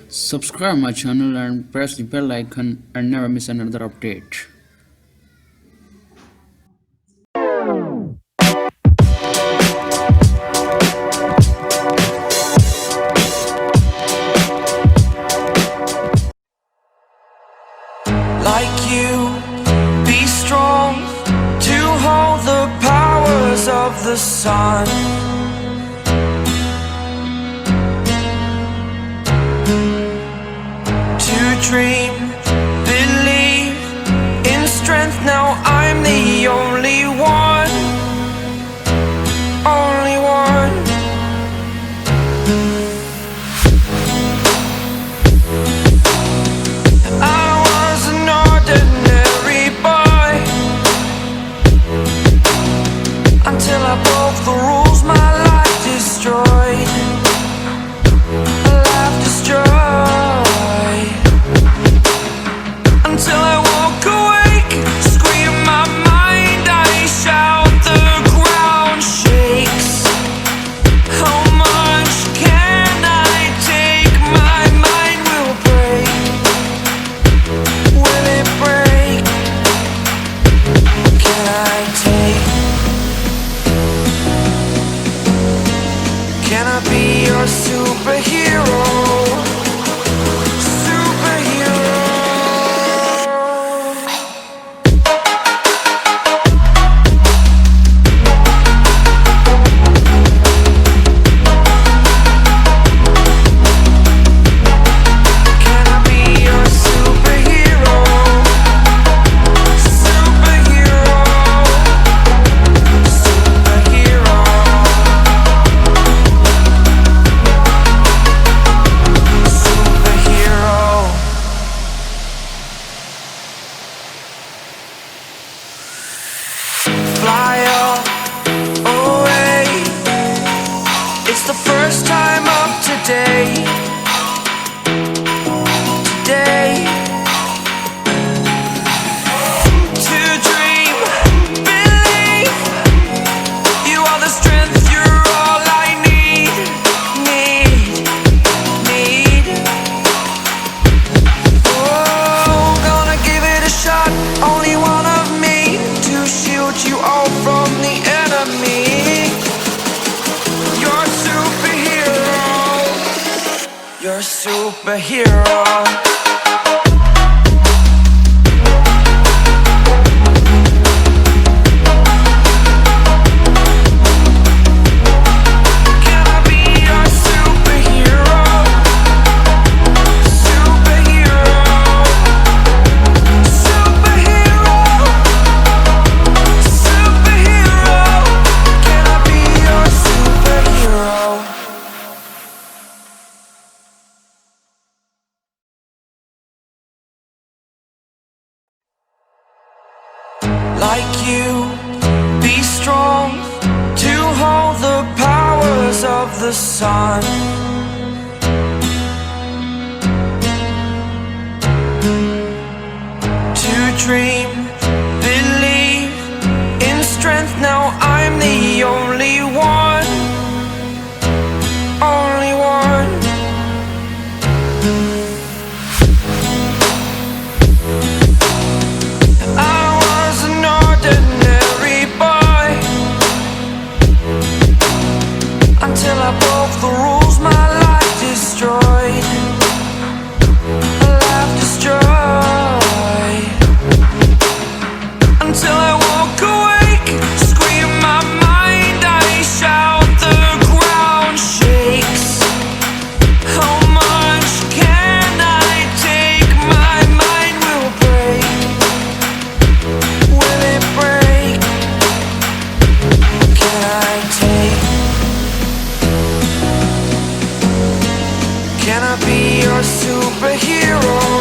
Subscribe my channel and press the bell icon and never miss another update. Like you, be strong to hold the powers of the sun. To dream, believe in strength. Now I'm the only one, only one. I was an ordinary boy until I broke the rules, my life destroyed. A life destroyed. Until I walk awake, scream my mind, I shout, the ground shakes. How much can I take? My mind will break. Will it break? Can I take? Can I be your superhero? Superhero. Can I be your superhero? Superhero. Superhero. Superhero. Fly away. It's the first time of today. Today. To dream, believe. You are the strength, you're all I need. Need. Oh, gonna give it a shot. Only one of me to shield you all from the enemy. You're a superhero. You're a superhero. Can I be your superhero? Superhero. Superhero. Superhero. Can I be your superhero? Like you, be strong to hold the powers of the sun. To dream, believe in strength. Now I'm the only one, only one. I was an ordinary boy until I broke the rules, my life destroyed. A life destroyed. Until I walk awake, scream my mind, I shout, the ground shakes. How much can I take? My mind will break. Will it break? Can I take? Can I be your superhero?